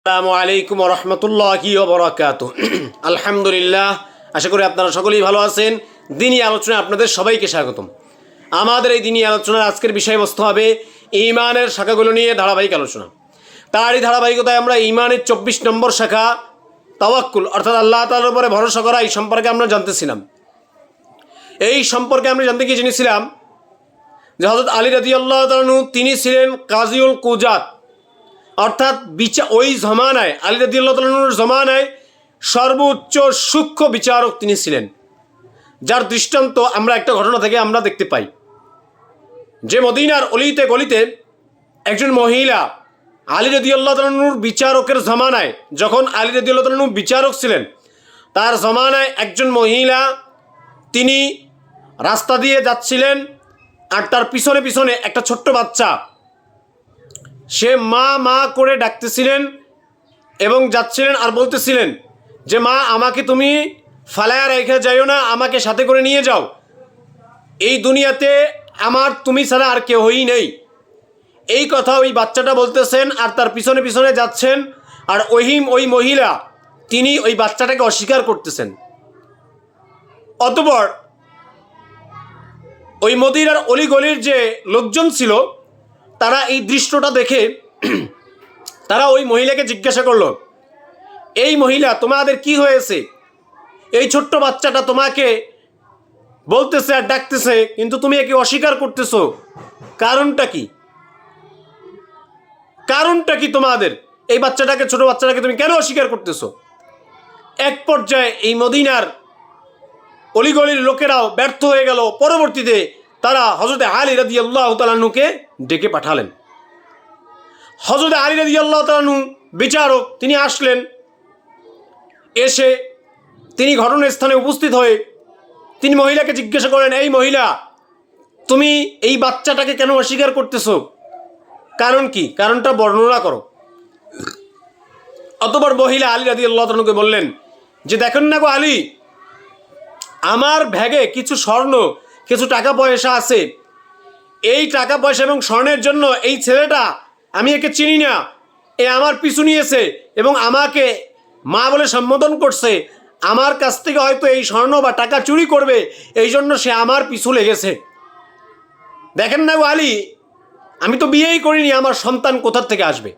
আসসালামু আলাইকুম ওয়া রাহমাতুল্লাহি ওয়া বারাকাতুহু। আলহামদুলিল্লাহ, আশা করি আপনারা সকলেই ভালো আছেন। দিনী আলোচনায় আপনাদের সবাইকে স্বাগতম। আমাদের এই দিনী আলোচনার আজকের বিষয়বস্তু হবে ঈমানের শাখাগুলো নিয়ে ধারাবাহিক আলোচনা। তারই ধারাবাহিকতায় আমরা ঈমানের 24 নম্বর শাখা তাওয়াক্কুল অর্থাৎ আল্লাহ তাআলার উপরে ভরসা করা এই সম্পর্কে আমরা জানতেছিলাম। এই সম্পর্কে আমরা জানতে গিয়ে জেনেছিলাম যে হযরত আলী রাদিয়াল্লাহু তাআলা আনহু তিনি ছিলেন কাজীউল কুজাত, অর্থাৎ ওই জমানায় আলী রাদিয়াল্লাহু তাআলার জমানায় সর্বোচ্চ সূক্ষ্ম বিচারক তিনি ছিলেন, যার দৃষ্টান্ত আমরা একটা ঘটনা থেকে আমরা দেখতে পাই যে মদিনার অলিতে গলিতে একজন মহিলা আলী রাদিয়াল্লাহু তাআলার বিচারকের জমানায়, যখন আলী রাদিয়াল্লাহু তাআলা বিচারক ছিলেন তার জমানায় একজন মহিলা তিনি রাস্তা দিয়ে যাচ্ছিলেন আর তার পিছনে পিছনে একটা ছোট্ট বাচ্চা, সে মা মা করে ডাকতেছিলেন এবং যাচ্ছিলেন আর বলতেছিলেন যে মা, আমাকে তুমি ফালায়া রেখে যাইও না, আমাকে সাথে করে নিয়ে যাও, এই দুনিয়াতে আমার তুমি ছাড়া আর কেউই নেই। এই কথা ওই বাচ্চাটা বলতেছেন আর তার পিছনে পিছনে যাচ্ছেন, আর ওই মহিলা তিনি ওই বাচ্চাটাকে অস্বীকার করতেছেন। অতঃপর ওই মদিনার অলিগলির যে লোকজন ছিল তারা এই দৃশ্যটা দেখে তারা ওই মহিলাকে জিজ্ঞাসা করলো, এই মহিলা, তোমাদের কি হয়েছে? এই ছোট্ট বাচ্চাটা তোমাকে বলতেছে আর ডাকতেছে, কিন্তু তুমি একে অস্বীকার করতেছো, কারণটা কি? কারণটা কি তোমাদের? এই বাচ্চাটাকে, ছোট বাচ্চাটাকে তুমি কেন অস্বীকার করতেছো? এক পর্যায়ে এই মদিনার অলিগলির লোকেরাও ব্যর্থ হয়ে গেল। পরবর্তীতে তারা হযরত আলী রাদিয়াল্লাহু তাআলা আনহুকে ডেকে পাঠালেন। হযরত আলী রাদিয়াল্লাহু তাআলা আনহু বিচারক, তিনি আসলেন। এসে তিনি ঘটনাস্থানে উপস্থিত হয়ে তিনি মহিলাকে জিজ্ঞাসা করেন, এই মহিলা, তুমি এই বাচ্চাটাকে কেন অস্বীকার করতেছো? কারণ কি? কারণটা বর্ণনা করো। অতঃপর মহিলা আলী রাদিয়াল্লাহু তাআলা আনহুকে বললেন যে, দেখেন না গো আলী, আমার ব্যাগে কিছু স্বর্ণ, কিছু টাকা পয়সা আছে। এই টাকা পয়সা এবং স্বর্ণের জন্য এই ছেলেটা, আমি একে চিনি না, এ আমার পিছু নিয়েছে এবং আমাকে মা বলে সম্বোধন করছে। আমার কাছ থেকে হয়তো এই স্বর্ণ বা টাকা চুরি করবে, এই জন্য সে আমার পিছু লেগেছে। দেখেন না গো আলী, আমি তো বিয়েই করিনি, আমার সন্তান কোথা থেকে আসবে?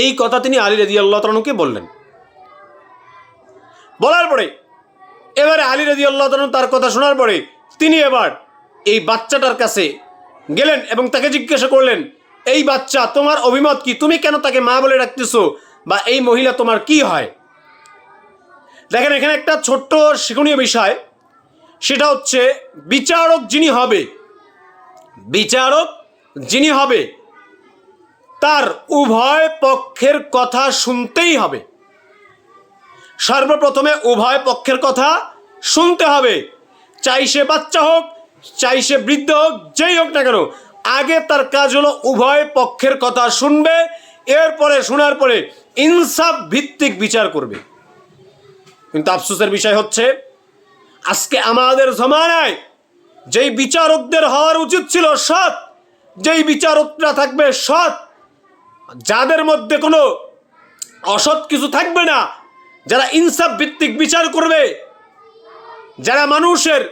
এই কথা তিনি আলী রাদিয়াল্লাহু তাআলা আনহুকে বললেন। বলার পরে এবারে আলী রাদিয়াল্লাহু তাআলা তার কথা শোনার পরে তিনি এবার এই বাচ্চাটার কাছে গেলেন এবং তাকে জিজ্ঞাসা করলেন, এই বাচ্চা, তোমার অভিমত কি? তুমি কেন তাকে মা বলে ডাকতেছো? বা এই মহিলা তোমার কি হয়? দেখেন, এখানে একটা ছোট্ট শিক্ষণীয় বিষয়, সেটা হচ্ছে বিচারক যিনি হবে তার উভয় পক্ষের কথা শুনতেই হবে। সর্বপ্রথমে উভয় পক্ষের কথা শুনতে হবে, চাই সে বাচ্চা হোক, চাই সে বৃদ্ধ হোক, যেই হোক না কেন, আগে তার কাজ হলো উভয় পক্ষের কথা শুনবে, এরপরে শোনার পরে ইনসাফ ভিত্তিক বিচার করবে। কিন্তু আফসোসের বিষয় হচ্ছে, আজকে আমাদের জমানায় যেই বিচারকদের হওয়ার উচিত ছিল সৎ, যেই বিচারকরা থাকবে সৎ, যাদের মধ্যে কোনো অসৎ কিছু থাকবে না, যারা ইনসাফ ভিত্তিক বিচার করবে, যারা মানুষের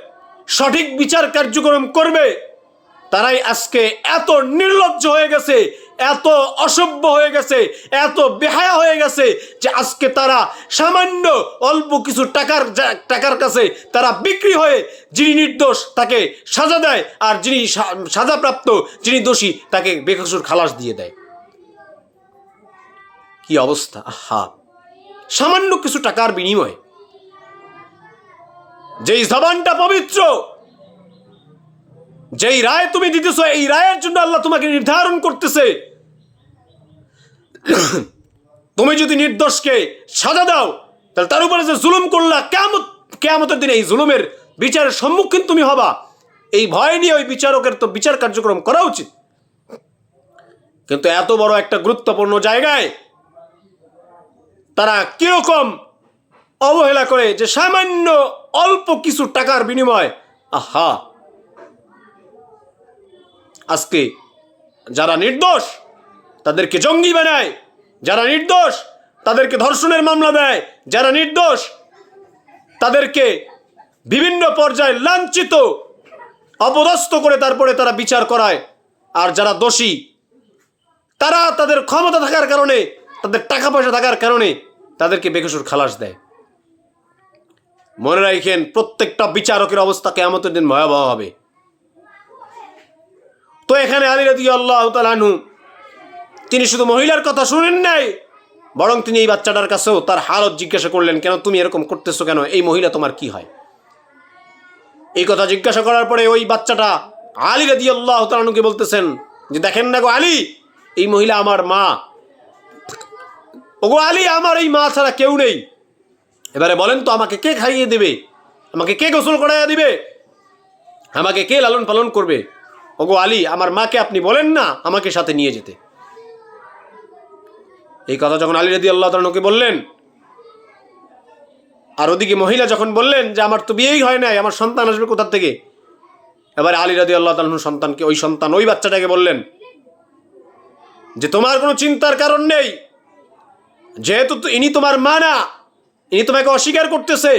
সঠিক বিচার কার্যক্রম করবে, তারাই আজকে এত নির্লজ্জ হয়ে গেছে, এত অসভ্য হয়ে গেছে, এত বেহায়া হয়ে গেছে যে আজকে তারা সামান্য অল্প কিছু টাকার কাছে তারা বিক্রি হয়ে, যিনি নির্দোষ তাকে সাজা দেয়, আর যিনি সাজাপ্রাপ্ত, যিনি দোষী, তাকে বেকসুর খালাস দিয়ে দেয়। কি অবস্থা! আহা, সামান্য কিছু টাকার বিনিময়ে যেই জবানটা পবিত্র, যেই রায় তুমি দিতেছো, এই রায়ের জন্য আল্লাহ তোমাকে নির্ধারণ করতেছে, তুমি যদি নির্দোষকে সাজা দাও, তাহলে তার উপরে যে জুলুম করলা, কিয়ামতের দিনে এই জুলুমের বিচারের সম্মুখীন তুমি হবা। এই ভয় নিয়ে ওই বিচারকের তো বিচার কার্যক্রম করা উচিত। কিন্তু এত বড় একটা গুরুত্বপূর্ণ জায়গায় তারা কিরকম অবহেলা করে যে সামান্য অল্প কিছু টাকার বিনিময়। আহা, আজকে যারা নির্দোষ তাদেরকে জঙ্গি বানায়, যারা নির্দোষ তাদেরকে ধর্ষণের মামলা দেয়, যারা নির্দোষ তাদেরকে বিভিন্ন পর্যায়ে লাঞ্ছিত অপদস্থ করে তারপরে তারা বিচার করায়। আর যারা দোষী তারা তাদের ক্ষমতা থাকার কারণে, তাদের টাকা পয়সা থাকার কারণে তাদেরকে বেকসুর খালাস দেয়। মনে রাখেন, প্রত্যেকটা বিচারকের অবস্থা কিয়ামতের দিন ভয়াবহ হবে। তো এখানে আলী রাদিয়াল্লাহু তাআলা আনহু তিনি শুধু মহিলার কথা শুনেন নাই, বরং তিনি এই বাচ্চাটার কাছেও তার হালত জিজ্ঞাসা করলেন, কেন তুমি এরকম করতেছো, কেন এই মহিলা তোমার কি হয়? এই কথা জিজ্ঞাসা করার পরে ওই বাচ্চাটা আলী রাদিয়াল্লাহু তাআলা আনহুকে বলতেছেন যে, দেখেন না গো আলী, এই মহিলা আমার মা। ওগো আলী, আমার এই মা ছাড়া কেউ নেই। এবারে বলেন তো, আমাকে কে খাইয়ে দেবে? আমাকে কে গোসল করাইয়া দিবে? আমাকে কে লালন পালন করবে? ওগো আলী, আমার মাকে আপনি বলেন না আমাকে সাথে নিয়ে যেতে। এই কথা যখন আলী রাদিয়াল্লাহু তাআলা আনহুকে বললেন, আর ওদিকে মহিলা যখন বললেন যে আমার তো বিয়েই হয় নাই, আমার সন্তান আসবে কোথা থেকে? এবারে আলী রাদিয়াল্লাহু তাআলা আনহু সন্তানকে, ওই বাচ্চাটাকে বললেন যে তোমার কোনো চিন্তার কারণ নেই, যেহেতু ইনি তোমার মা না, ইনি তোমাকে অস্বীকার করতেছে,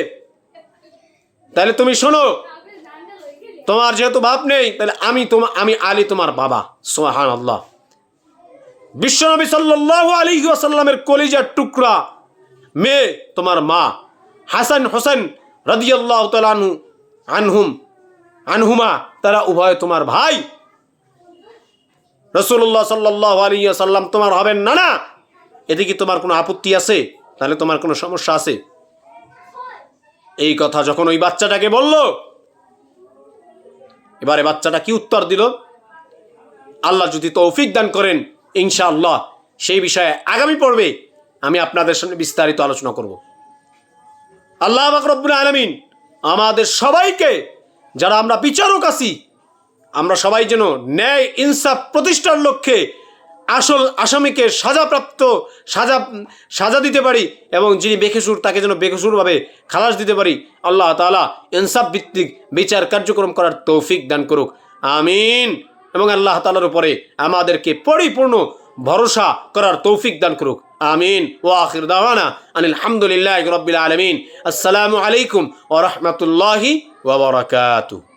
তাহলে তুমি শোনো, তোমার যেহেতু বাপ নেই, তাহলে আমি আলী তোমার বাবা। সুবহানাল্লাহ। বিশ্বনবী সাল্লাল্লাহু আলাইহি ওয়াসাল্লামের কলিজার টুকরা মেয়ে তোমার মা। হাসান হোসেন রাদিয়াল্লাহু তাআলা আনহুমা তারা উভয় তোমার ভাই। রাসূলুল্লাহ সাল্লাল্লাহু আলাইহি ওয়াসাল্লাম তোমার হবেন না? না, এতে কি তোমার কোনো আপত্তি আছে? তাহলে তোমার কোনো সমস্যা আছে? এই কথা যখন ওই বাচ্চাটাকে বলল, এবারে বাচ্চাটা কি উত্তর দিল? আল্লাহ যদি তৌফিক দান করেন, ইনশাআল্লাহ সেই বিষয়ে আগামী পর্বে আমি আপনাদের সামনে বিস্তারিত আলোচনা করব। আল্লাহ পাক রব্বুল আলামিন আমাদের সবাইকে, যারা আমরা বিচারক আছি, আমরা সবাই যেন ন্যায় ইনসাফ প্রতিষ্ঠার লক্ষ্যে আসল আসামিকে সাজা দিতে পারি, এবং যিনি বেকসুর তাকে যেন বেকসুরভাবে খালাস দিতে পারি। আল্লাহ তাআলা ইনসাফ ভিত্তিক বিচার কার্যক্রম করার তৌফিক দান করুক, আমিন। এবং আল্লাহ তাআলার উপরে আমাদেরকে পরিপূর্ণ ভরসা করার তৌফিক দান করুক, আমিন। ওয়া আখির দাওয়ানা আনিল হামদুলিল্লাহি রাব্বিল আলামিন। আসসালামু আলাইকুম ওয়া রাহমাতুল্লাহি ওয়া বারাকাতুহু।